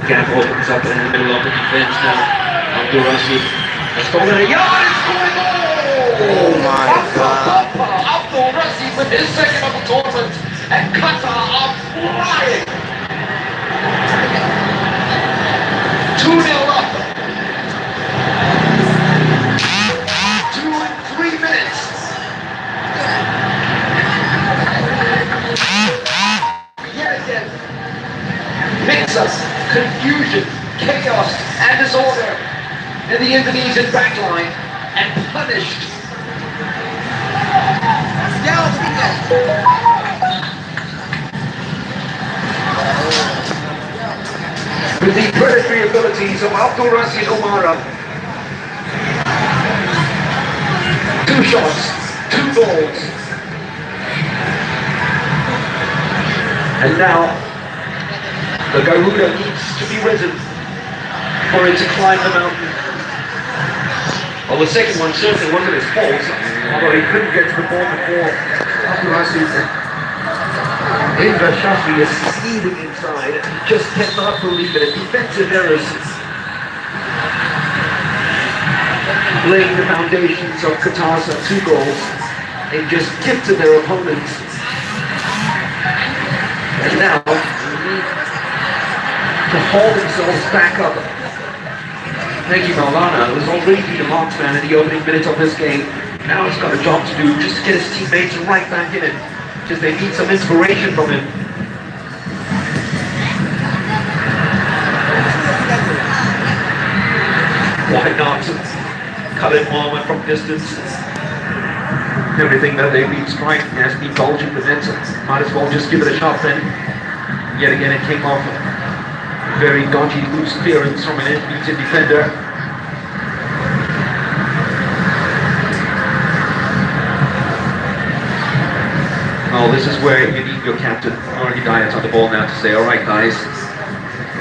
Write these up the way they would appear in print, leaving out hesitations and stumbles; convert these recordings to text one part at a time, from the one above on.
Gap opens up in the middle of the defense now. Abdul-Rashid has stolen a yard and scored a goal! Oh my God. Abdul-Rashid with his second of the tournament, and Qatar are flying! 2-0 up. 2 and 3 minutes. Yet again, mix-up, confusion, chaos, and disorder in the Indonesian backline, and punished. With the predatory abilities of Abdul-Rashid Umara. 2 shots, 2 goals. And now, the Garuda needs to be risen for it to climb the mountain. Well, the second one certainly wasn't his fault, although he couldn't get to the ball before Abdul-Rashid. Indra Shafri is seething inside. He just cannot believe it. Defensive errors laying the foundations of Qatar's 2 goals. They just gifted their opponents. And now, to haul themselves back up. Negi Maulana was already the marksman in the opening minutes of this game. Now he's got a job to do just to get his teammates right back in it. Just they need some inspiration from him. Why not? Khalid Mohammed from distance. Everything that they've been striking has been bulging the net. Might as well just give it a shot then. Yet again it came off. Very dodgy loose clearance from an Indonesian defender. Oh, this is where you need your captain, Arnie Dias, on the ball now to say, alright guys,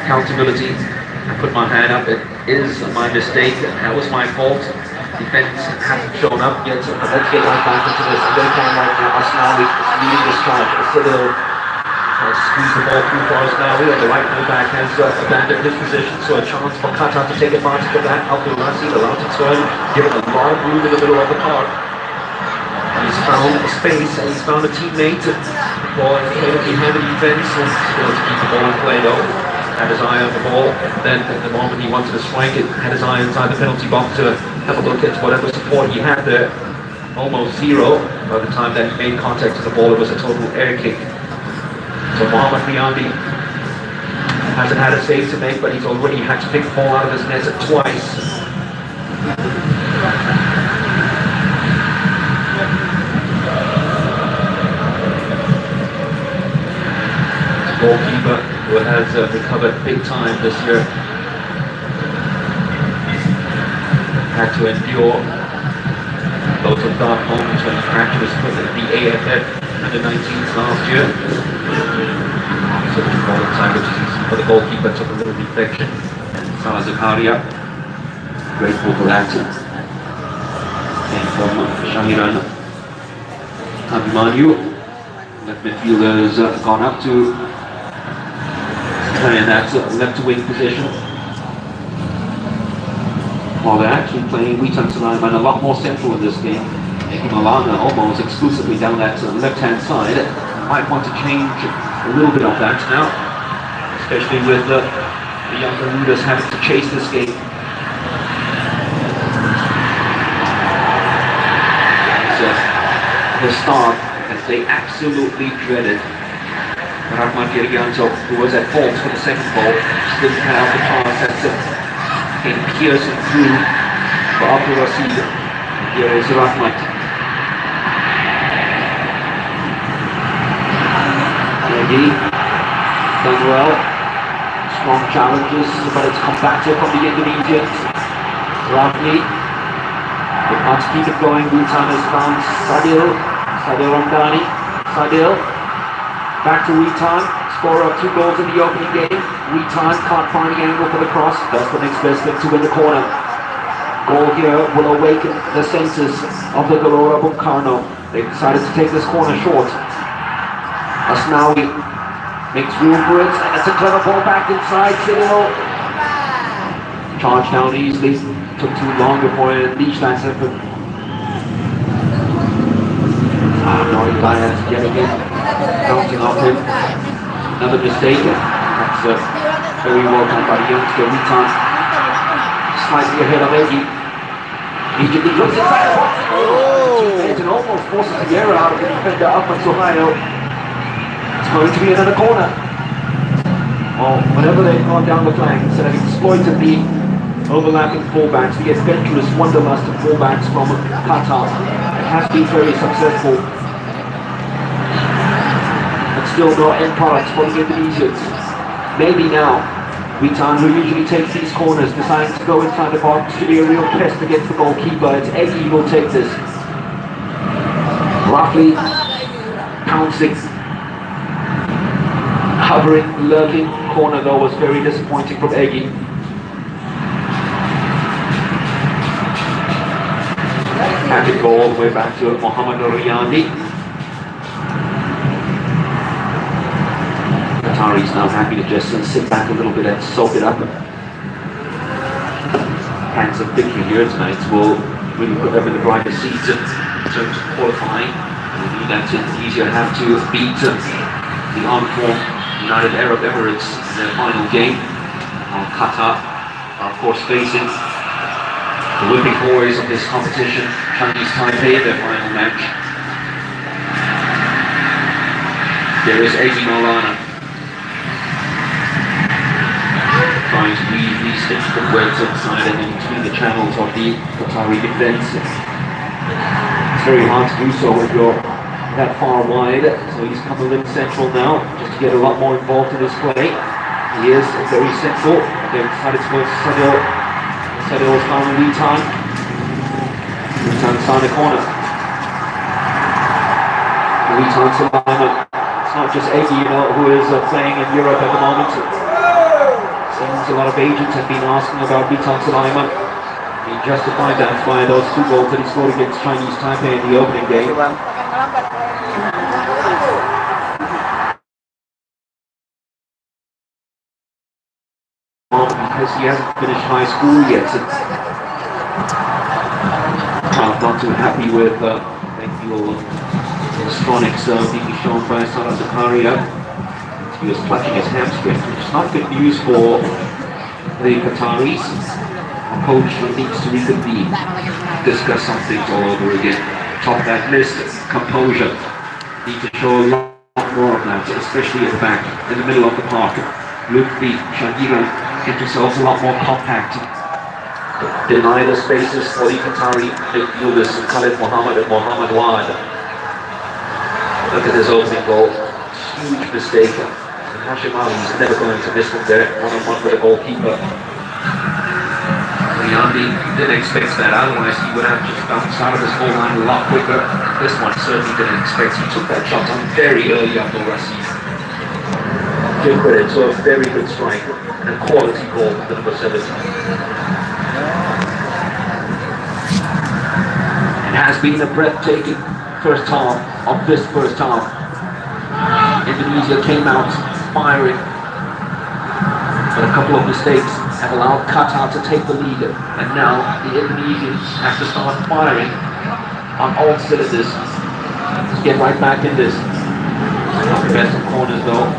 accountability. I put my hand up, it is my mistake, that was my fault. Defense hasn't shown up yet, so let's get right back into this. They can right now, Asnawi is leading this charge. Sidil squeeze the ball through for Asnawi, and the right wing back has abandoned his position, so a chance for Qatar to take advantage of that. Abdul-Rashid allowed to turn, given a lot of room in the middle of the park. He's found a space and he's found a teammate for playing behind the defense and still to keep the ball in play though. Had his eye on the ball, then at the moment he wanted to strike it, had his eye inside the penalty box to have a look at whatever support he had there. Almost zero. By the time that he made contact with the ball, it was a total air kick. So Mohamed Riyandi hasn't had a save to make, but he's already had to pick the ball out of his net twice. Goalkeeper who has recovered big time this year. Had to endure loads of dark moments when he fractured his foot at the AFF under-19s last year. So the ball time which is for the goalkeeper took a little deflection. Salah Zakaria, grateful for that. And from Shahiran Abhimanyu, left midfielders gone up to playing that left wing position. While they're actually playing Witan Sulaiman a lot more central in this game. Making Malana almost exclusively down that left-hand side. Might want to change a little bit of that now, especially with the younger Garudas having to chase this game. The start that they absolutely dreaded. Rahmat Irianto, who was at fault for the second goal, still have the chance that came piercing through for Abdul-Rashid. Here is Rahmat. Negi, done well. Strong challenges, but it's come back to from the Indonesians. Rafni, they can't keep it going. Witan has found Sadil Ramdhani. Sadil. Back to Witan, scorer of 2 goals in the opening game. Witan can't find the angle for the cross. That's the next best thing to win the corner. Goal here will awaken the senses of the Gelora Bung Karno. They decided to take this corner short. Asnawi makes room for it, and it's a clever ball back inside. Cyril charged down easily, took too long before it reached that effort. Nori Diaz yet again bouncing off him. Another mistake. That's very well done by the youngster Ritan. Slightly ahead of Eggy. Immediately looks inside the box. And almost forces the error out of the defender Ahmad Sohail. It's going to be another corner. Well, whenever they've gone down the flank, instead of exploiting the overlapping fullbacks, the adventurous wanderlust of fullbacks from Qatar, it has been very successful. But still no end products for the Indonesians. Maybe now, Ritan, who usually takes these corners, decides to go inside the box to be a real pest against the goalkeeper. It's Eggy who will take this. Roughly pouncing, hovering, lurking. Corner though was very disappointing from Eggy. And it go all the way back to Muhammad Riyandi. Qataris now happy to just sit back a little bit and soak it up. Hands of victory here tonight will really put them in the driver's seat in terms of qualifying. We need that Indonesia have to beat the on-form United Arab Emirates in their final game. Qatar are of course facing the whipping boys of this competition, Chinese Taipei, in their final match. There is Eggy Maulana trying to weave these different webs inside and in between the channels of the Qatari defence. It's very hard to do so if you're that far wide, so he's come a little central now, just to get a lot more involved in his play. He is very central. They've decided to go to Sadil's found Ritan. Ritan found a corner. Ritan Sulaiman. It's not just Eggy, who is playing in Europe at the moment. Seems a lot of agents have been asking about Ritan Sulaiman. He justified that by those 2 goals that he scored against Chinese Taipei in the opening game. Because he hasn't finished high school yet. I'm not too happy with electronics being shown by Salah Zakaria. He was clutching his hamstring, which is not good news for the Qataris. A coach needs to reconvene, discuss some things all over again. Top that list, composure. Need to show a lot more of that, especially at the back, in the middle of the park. Lutfi, Shahiran, get yourselves a lot more compact. Deny the spaces for the Qatari midfielders, Khalid Mohammed and Mohammed Wad. Look at this opening goal. Huge mistake. And Hashim Ali is never going to miss one there, one-on-one with the goalkeeper. Riyandi didn't expect that, otherwise he would have just bounced out of his goal line a lot quicker. This one certainly didn't expect. He took that shot on very early, Abdul Rashid. Give credit to a very good strike and a quality goal for the number 7. It has been a breathtaking first half of this first half. Indonesia came out firing, but a couple of mistakes have allowed Qatar to take the lead, and now the Indonesians have to start firing on all cylinders to get right back in this. Not the best of corners though.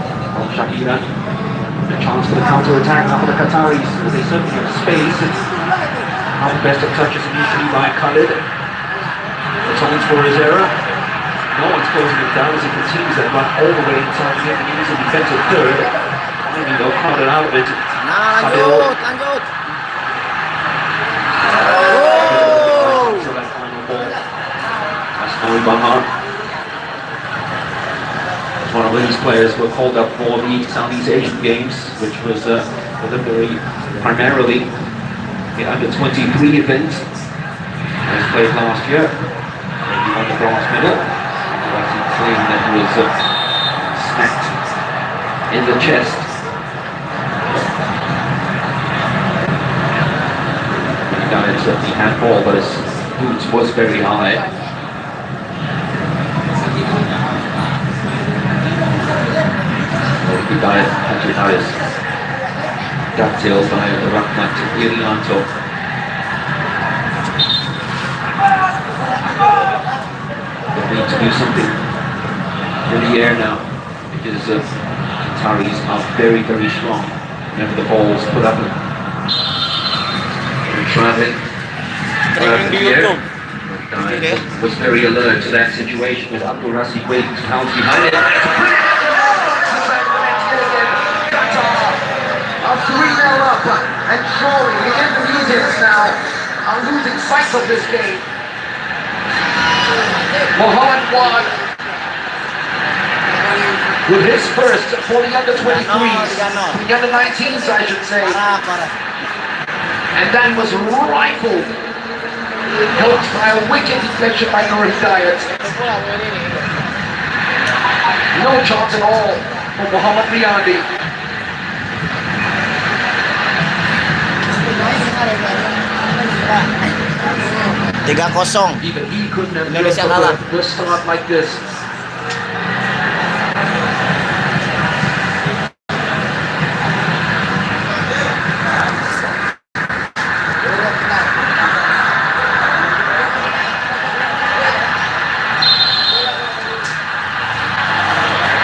Shakira, a chance for the counter-attack now for the Qataris, as they certainly have space. Not the best of touches initially by Khalid. Atones for his error. No one's closing it down as he continues that run all the way inside the Indonesian defensive third. Finally though, crowded out of it. Sadil. That final ball. That's Nori Bahar. One of these players were called up for the Southeast Asian Games, which was primarily the under-23 event, as played last year. He won the bronze medal. Otherwise he claimed that he was smacked in the chest. He died certainly handball, but his boots was very high. Hidayat dovetailed by the Rahmat Irianto. They need to do something in the air now, because Qataris are very, very strong whenever the ball's put up and traveling in the air. Was very alert to that situation with Abdul Rasik waiting to pounce behind it. Are 3-0 up, and surely the Indonesians now are losing sight of this game. Muhammad Wan with his first for the under-23s, the under-19s I should say, and that was rifled, helped by a wicked deflection by Nur Hidayat. No chance at all for Muhammad Riyadi. Tiga kosong. Even he couldn't have Indonesia built kalah. up a start like this.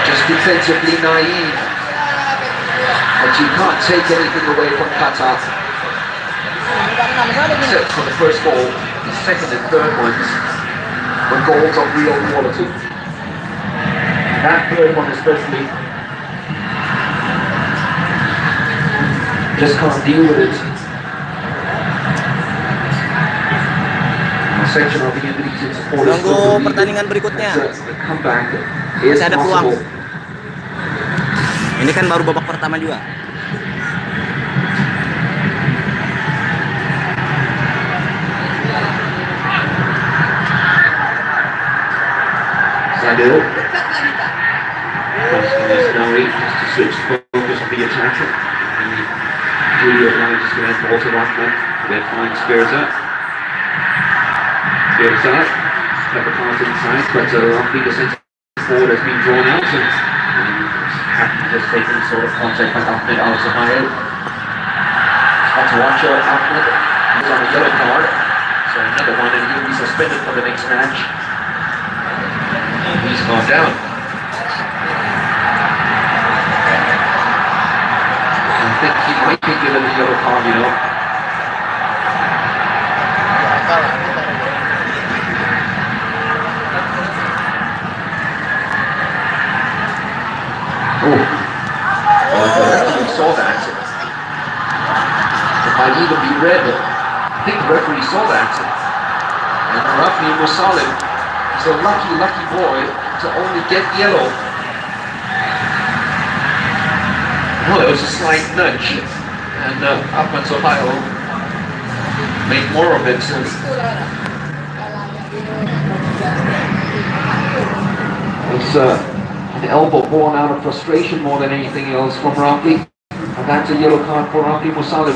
Just defensively naive, but you can't take anything away from Qatar. Except for the first goal, the second and third ones were goals of real quality. That third one especially, just can't deal with it. A section of the Indonesian supporters Tunggu pertandingan berikutnya. the comeback is Masih ada peluang. possible. Ini kan baru babak pertama juga. Sadil. Crossing this Nari just to switch focus on the attack. Julio manages to end ball to Rahman. Then finds Spirza. Clever pass inside, but Rahman, the centre forward, has been drawn out and Happy has taken sort of contact by Ahmed Al-Zahir. Got to watch Ahmed. He's on a yellow card. So another one, and he'll be suspended for the next match. He's gone down. I think he might be given the yellow card, you know. Oh, the referee saw that. It might even be red. I think the referee saw that. And Rafi Musalim is a lucky boy to only get yellow. Well, it was a slight nudge, and Ahmed Sohail made more of it. It's an elbow born out of frustration more than anything else from Rafi, and that's a yellow card for Rafi Musalim.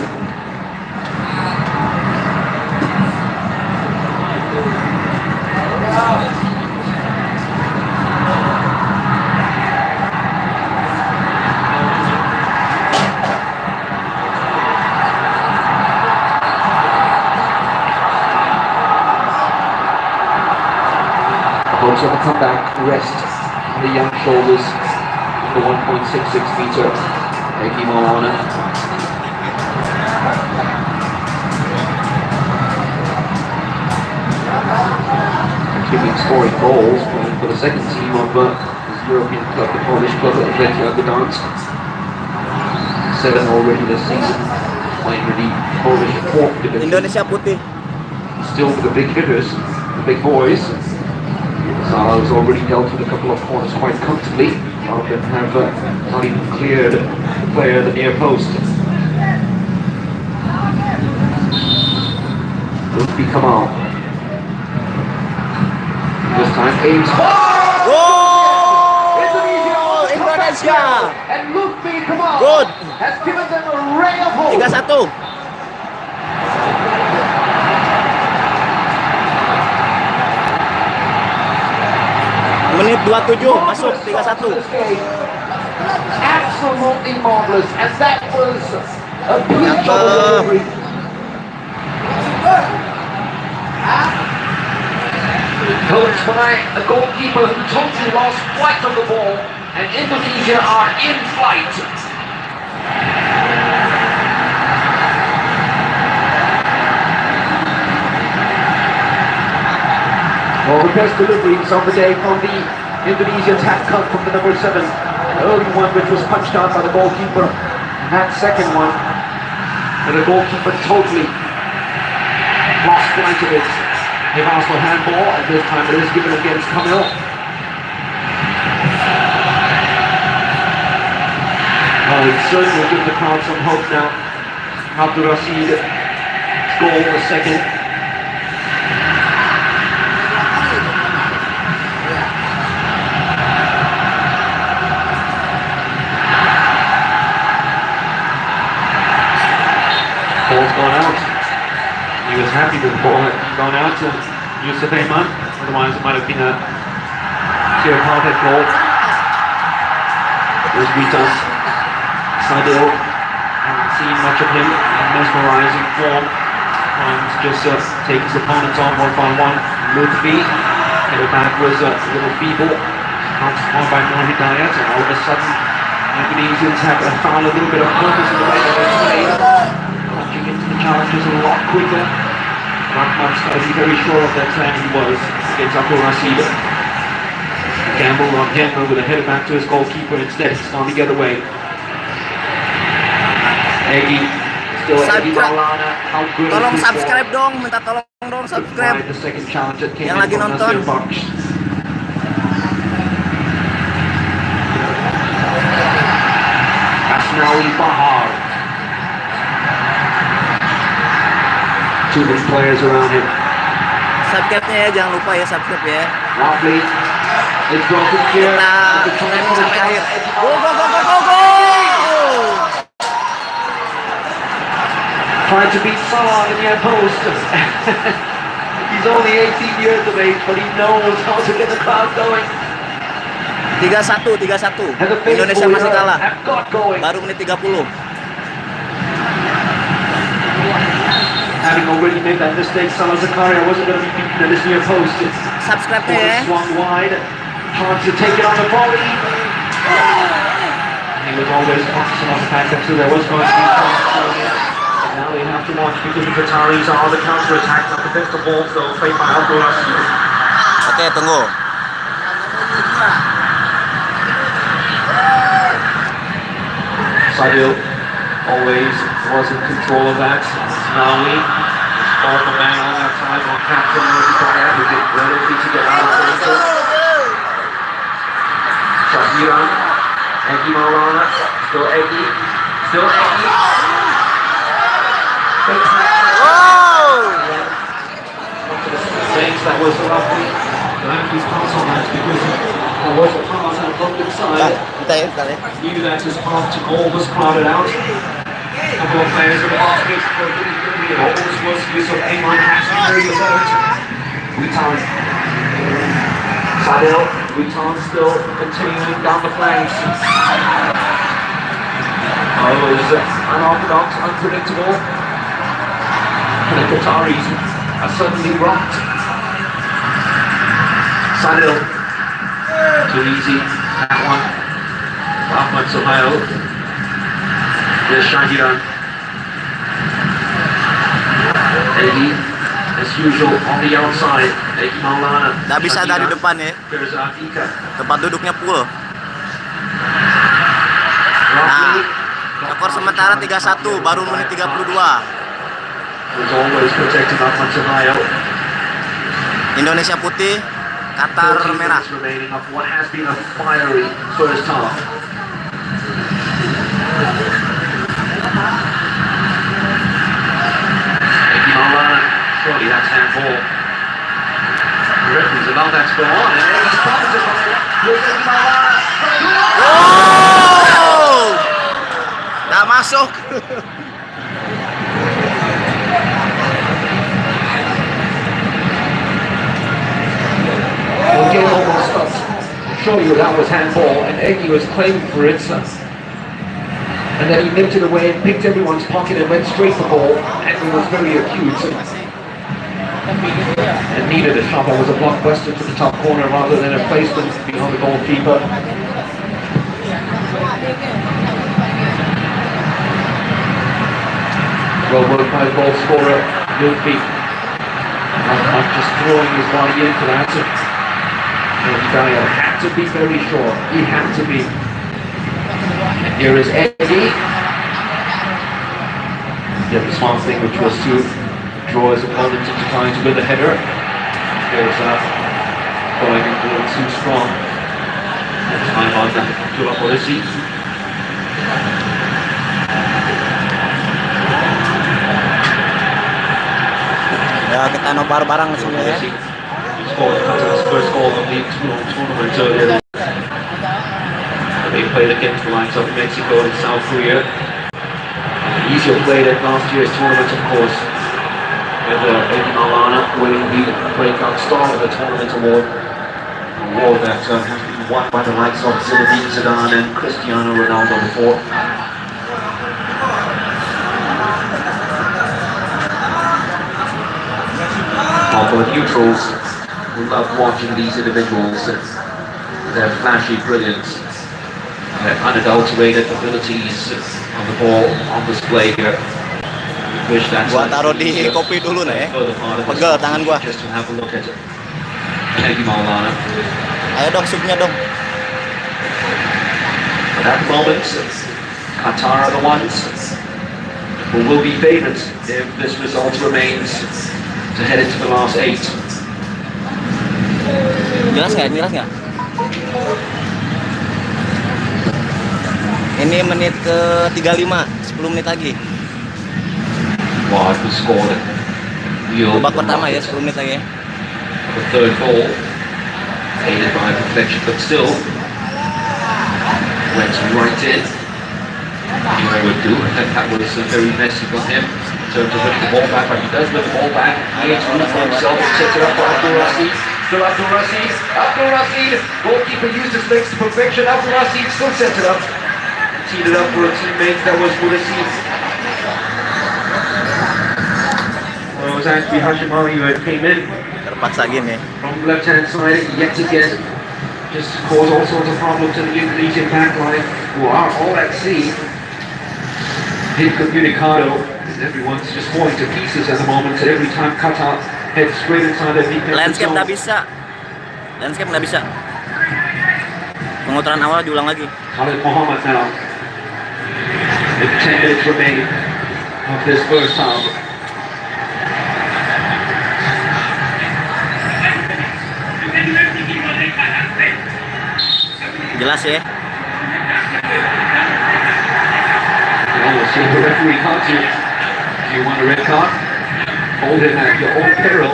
Hopes of a comeback rest on the young shoulders of the 1.66 meter Eki Maulana. Keeping scoring goals, playing for the second team of his European club, the Polish club Indonesia Gdansk. 7 already this season, playing with the Polish 4th division. Indonesia putih. Still with the big hitters, the big boys. Salah's already dealt with a couple of corners quite comfortably, rather than have not even cleared the player at the near post. Lutfi Kamal. This time aims. Gol Indonesia. And Lutfi Kamal Good. has given them a ray of hope. 3-1. Menit 27 masuk 3-1. absolutely marvelous, and that was a peach of a delivery. Coached by a goalkeeper who totally lost flight of the ball, and Indonesia are in flight. Well, the best deliveries of the day from the Indonesian attack come from the number 7. An early one which was punched out by the goalkeeper. And that second one, and the goalkeeper totally lost flight of it. They've asked for handball, and this time it is given against Kamil. Oh, it certainly will give the crowd some hope now. Abdul Rashid's goal, the second. Ball's gone out. He was happy that the ball had gone out to Yusuf Ayman. Otherwise it might have been a clear carpet goal. There's Vitas. Sadil. Haven't seen much of him in mesmerizing form. Trying to just take his opponents on one by one. Lutfi. Hit back was a little feeble. Pounced on by Nur Hidayat, and all of a sudden Indonesians have found a little bit of purpose in the way that they played. Into the challenges a lot quicker. Rahmat started to be very sure of that time he was against Abdul Rashid. Gamble on him with a header back to his goalkeeper. Instead, he's gone the other way. Egy, still Egy Maulana. How good Tolong is this subscribe ball? dong, minta tolong dong subscribe. The second challenge that came Yang in lagi from nonton. Nasir Baksh. Asnawi Bahar. Too many players around him. Subscribe-nya ya, jangan lupa ya subscribe ya. Lovely. It's broken clear. Kita framing sampai akhir. Go go go go go go. Trying to beat Salah in the near post. He's only 18 years of age, but he knows how to get the crowd going. 3-1. And the Indonesia masih kalah. have got going. Baru menit 30. Having already made that mistake, Salah Zakaria wasn't going to be beaten at his near post. Subscribe-nya Ball ya. swung wide. Trying to take it on the volley. He was always focusing on the fact that there was going to be and now they have to watch because the Qataris are on the counter-attack. Not the best of balls though, played by Abdul Rashid. Oke, tunggu. Sadil always was in control of that. Nawi was the man on that side on captain Mujibaya, who did brilliantly to get out of the center. Shahiran, Egy Maulana, still Egy. Saints, that was roughly Lanky's pass on that because there was a pass on the public side. Bentar ya. Knew that his path to goal was crowded out. A couple of players in the basket for it almost was Yusuf Ayman has to carry the third. Witan. Sadil. Witan still continuing down the flanks. Oh, it was unorthodox, unpredictable. And the Qataris are suddenly rocked. Sadil. Too easy, that one. Ahmad Suhail. There's Shahiran. Egy, as usual, on the outside. Egy Maulana. Nggak bisa dari depan ya. There's Atika. Tempat duduknya full. Roughly. Skor sementara 3-1, baru menit 32. Was always protecting Ahmad Suhail. Indonesia putih, Qatar 13 merah. minutes remaining of what has been a fiery first half. Egy Maulana. Surely that's handball. The referee's allowed that to go on, and he's trying to here's Egy Maulana. Oh! Nggak masuk. The game almost stopped. Show you that was handball, and Egy was claiming for it. And then he nipped it away and picked everyone's pocket and went straight for the ball. Edwin was very acute and needed a shot that was a blockbuster to the top corner rather than a placement behind the goalkeeper. Well worked by the goal scorer, Luffy. Not just throwing his body into that. Dyer had to be very sure. He had to be. And here is Eddie. Did the smart thing, which was to draw his opponent into trying to win the header. There's going and going too strong. Time on to a policy. Ya kita nobar bareng semua ya. Scored Qatar's first goal of the tournament earlier. They played against the likes of Mexico and South Korea. Easier play than last year's tournament, of course. With Eddie Maulana winning the breakout star of the tournament award. An award that has been won by the likes of Zinedine Zidane and Cristiano Ronaldo before. Although neutrals who love watching these individuals, their flashy brilliance, their unadulterated abilities on the ball on display here. Wish that's Gua taruh di kopi dulu nih ya. Pegel tangan gua. Just to have a look at it. Thank you, Maulana. Ayo dong supnya dong. But at the moment, Qatar are the ones who will be favourites if this result remains to head into the last 8. Jelas nggak? Ini menit ke 35, 10 menit lagi. Wide was scored. Babak pertama ya, 10 menit lagi ya. The third goal, aided by deflection, but still went right in. I would do. That was very messy for him in terms of winning the ball back, but he does win the ball back. He gets room for himself and sets it up for Abdul Rashid. Still Abdul Rashid. Abdul Rashid. Goalkeeper used his legs to perfection. Abdul Rashid still sets it up. Teed it up for a teammate that was Mulassi. Well, it was actually Hashimari who came in Terpaksa gini. from the left-hand side yet again. Just cause all sorts of problems to the Indonesian backline, who are all at sea. Incommunicado, and everyone's just falling to pieces at the moment. Every time Qatar heads straight inside their defensive Landscape zone. nggak bisa. Pemutaran awal diulang lagi. Khalid Mohammed now. With 10 minutes remaining of this first half. Jelas ya. We'll see if the referee can't you. Do you want a red card? Hold it at your own peril.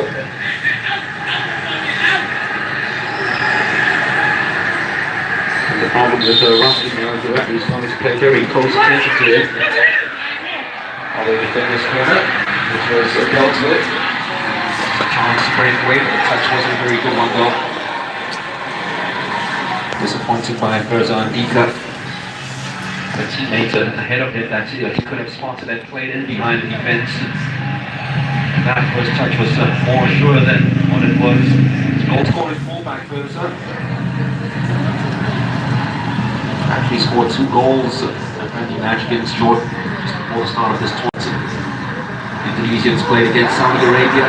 And the problem with the roughing now is the referee is going to pay very close attention to it. Although the famous corner, which was dealt with. A chance to break away, but the touch wasn't a very good one though. Disappointed by Berzan Dika. The teammate ahead of him that he could have spotted and played in behind the defense. That first touch was more sure than what it was. Goal scoring fullback Berzan. Actually scored 2 goals at the match against Jordan just before the start of this tournament. Indonesians played against Saudi Arabia.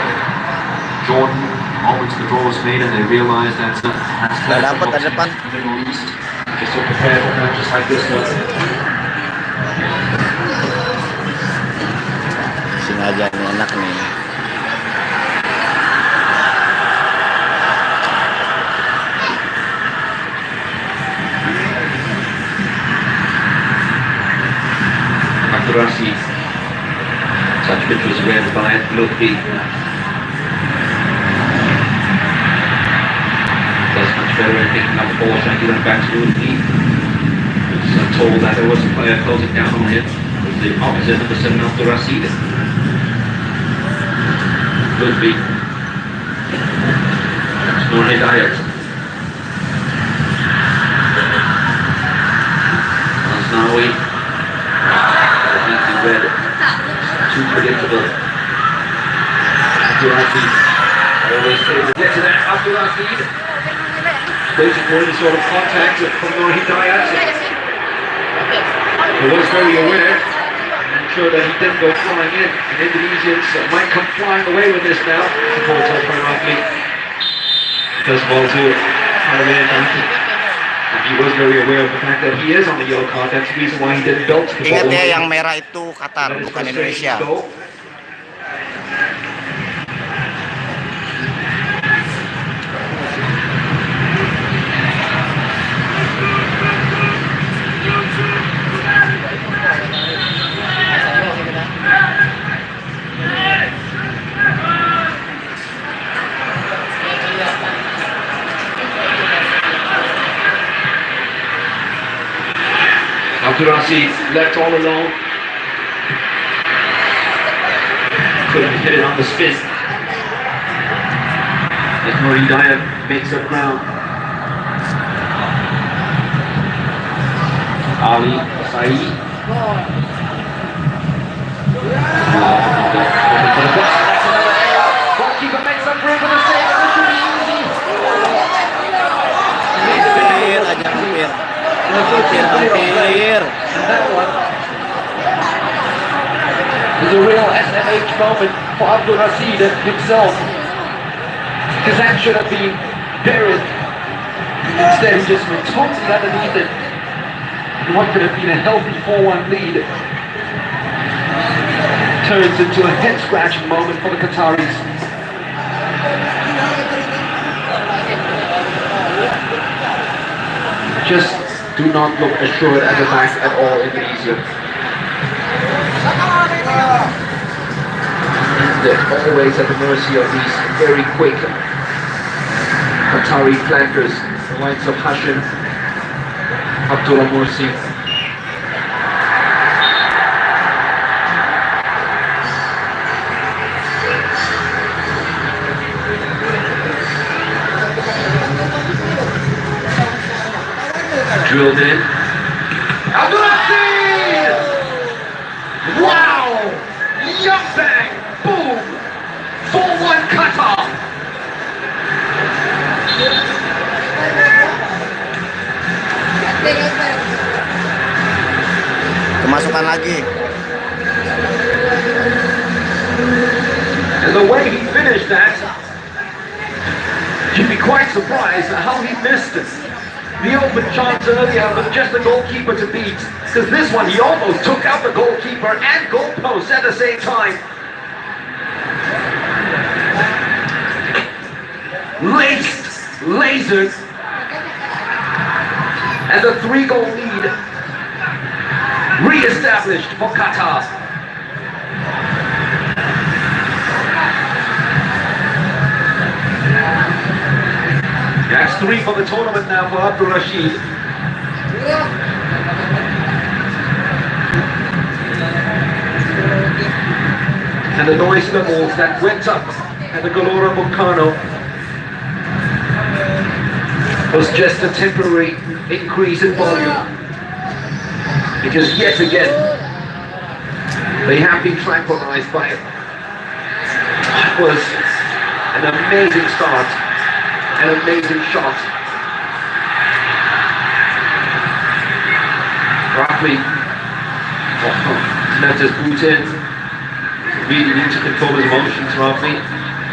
Jordan, moments the draw was made and they realized that Dapat ada depan. Middle East just to prepare for matches like this one. Sengaja nih enak nih. Rashid. Touch which was read by Luffy. Does much better in picking up the ball, trying to get back to Luffy. Was told that there was a player closing down on him. It was the opposite of the 7 after Rashid. Luffy. Nur Hidayat. Asnawi. read too predictable. Abdul-Rashid always able to get to that. Abdul-Rashid waiting for any sort of contact from Nur Hidayat. He was very aware and ensured that he didn't go flying in. And Indonesians might come flying away with this now. Supports us very roughly. First of all, to Haramin and he was very aware of the fact that he is on the yellow card. That's the reason why he didn't belt the Ingat ball. ya, yang merah itu Qatar, bukan Indonesia. Abdul-Rashid left all alone. Couldn't hit it on the spin. As Nur Hidayat makes up ground. Ali Saeed. Goalkeeper makes up room for the save. This should be easy. Hampir aja, hampir. Hampir. And that one is a real SMH moment for Abdul-Rashid himself, because that should have been buried. Instead, he just went totally underneath it. And what could have been a healthy 4-1 lead turns into a head-scratching moment for the Qataris. Just do not look assured at the back at all, Indonesia. And they're always at the mercy of these very quick Qatari flankers, the likes of Hashim, Abdullah Mursi. Drilled in. Abdul-Rashid! Wow! Jump bang! Boom! 4-1 Qatar! Kemasukan lagi. And the way he finished that, you'd be quite surprised at how he missed it. The open chance earlier was just the goalkeeper to beat, because this one he almost took out the goalkeeper and goalpost at the same time. Laced, lasered, and the 3-goal lead re-established for Qatar. That's 3 for the tournament now for Abdul-Rashid. And the noise levels that went up at the Gelora Bung Karno was just a temporary increase in volume. Because yet again, they have been tranquilized by it. It was an amazing start. An amazing shot. Roughly, left his boot in. Really need to control his emotions, roughly.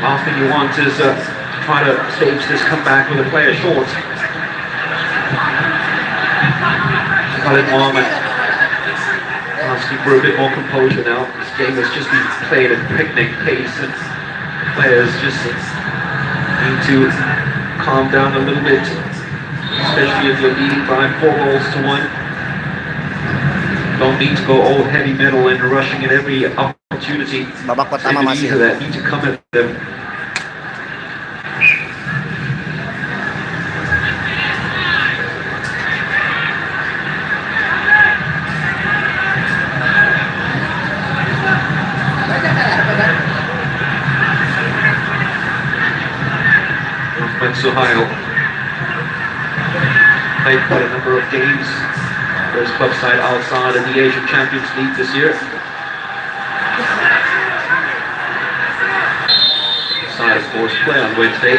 Last thing you want is to try to stage this comeback with a player short. Khalid Mohammed asking for a bit more composure now. This game has just been played at picnic pace, and the players just need to calm down a little bit, especially if you're leading by 4-1. Don't need to go all heavy metal and rushing at every opportunity. Babak pertama masih. That need to come at them. Suhail played quite a number of games for his club side outside in the Asian Champions League this year. scores play on Wednesday.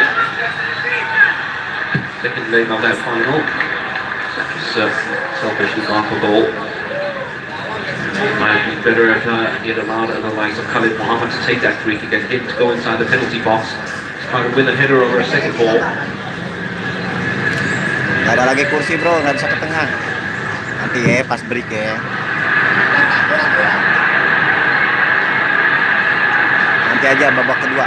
Second leg of that final. Just selfishly gone for goal. It might be better if it allowed the likes of Khalid Mohammed to take that free kick and him to go inside the penalty box. Try to win a header over a second ball. Gak ada lagi kursi bro, nggak bisa ke tengah. Nanti ya pas break ya. Nanti aja babak kedua.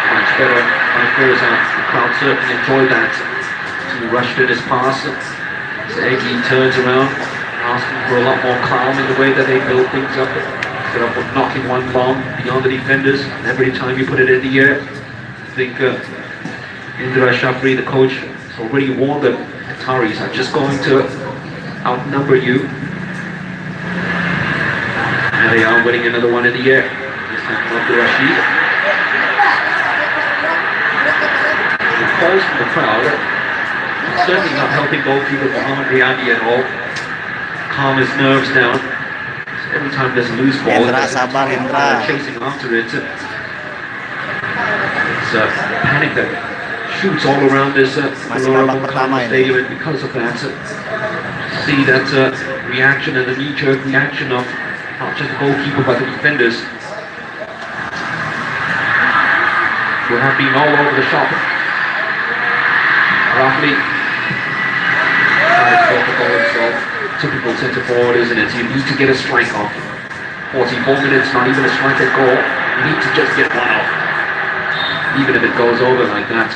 Much better. My fears are the crowd certainly enjoyed that. He rushed in his pass. Eggy turns around, asking for a lot more calm in the way that they build things up. Instead of knocking one bomb beyond the defenders. And every time you put it in the air, I think Indra Shafri, the coach, has already warned the Qataris are just going to outnumber you. And they are winning another one in the air. This time Abdul Rashid. The calls from the crowd certainly not helping goalkeeper Muhammad Riyadi at all. Calm his nerves down. Every time there's a loose ball, Hendra, sabar Hendra. chasing after it. It's panic that shoots all around this stadium, and because of that, see that reaction and the knee-jerk reaction of not just the goalkeeper but the defenders, who have been all over the shop. Roughly, typical centre forward, isn't it? You need to get a strike off. 44 minutes, not even a strike at goal. You need to just get one off, even if it goes over like that.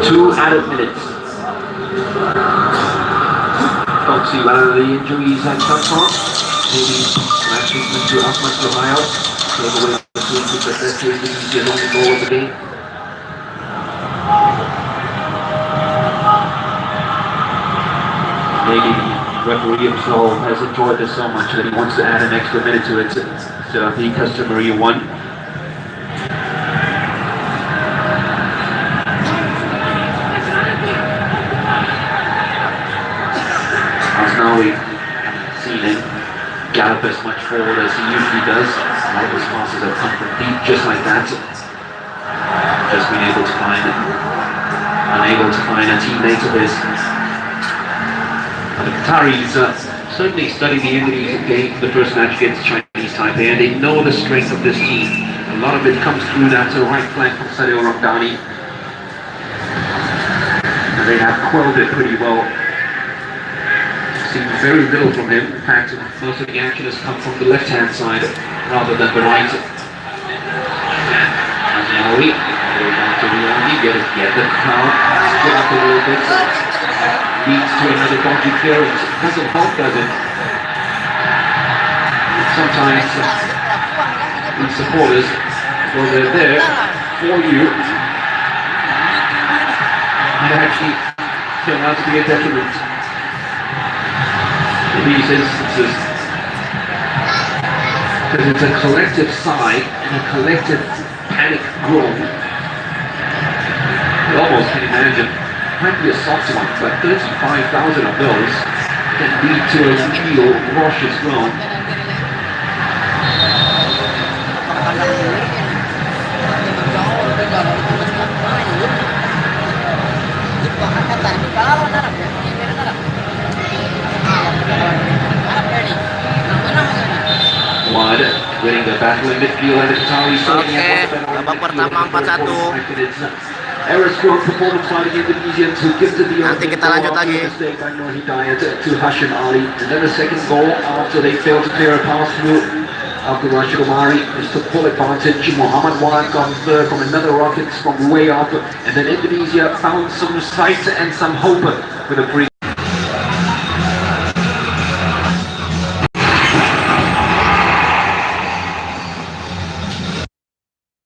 Two added minutes. Don't see whether the injuries have come from. Maybe matches to Ahmad Rahayal. Take away the team to protect the Indonesia only goal of the game. Maybe the referee himself has enjoyed this so much that he wants to add an extra minute to it. So the customary one. Now we haven't seen him gallop as much forward as he usually does. A lot of his passes have come from deep just like that. Just been unable to find a teammate of his. And the Qataris certainly study the Indonesian game for the first match against Chinese Taipei, and they know the strength of this team. A lot of it comes through that right flank from Sadio Ramdani. And they have quelled it pretty well. Seen very little from him. In fact, most of the action has come from the left-hand side rather than the right. Azmawi, down to Riyadi, get the crowd split up a little bit. Leads to another dodgy clearance. Doesn't help, does it? Sometimes these supporters, well, they're there for you, might actually turn out to be a detriment. In these instances, because it's a collective sigh and a collective panic groan. You almost can imagine, it might be a soft one, but 35,000 of those can lead to a real raucous groan. Wide, winning the battle in midfield, and the Qataris certainly have one babak pertama 4-1. Error scored performance by the Indonesians, who gifted the Nanti kita lanjut lagi. mistake by Nur Hidayat to Hashim Ali, and then a second goal after they failed to clear a pass through Abdul Rashid Omari. This took full advantage. Muhammad Wan got third from another rocket from way up, and then Indonesia found some sight and some hope with a free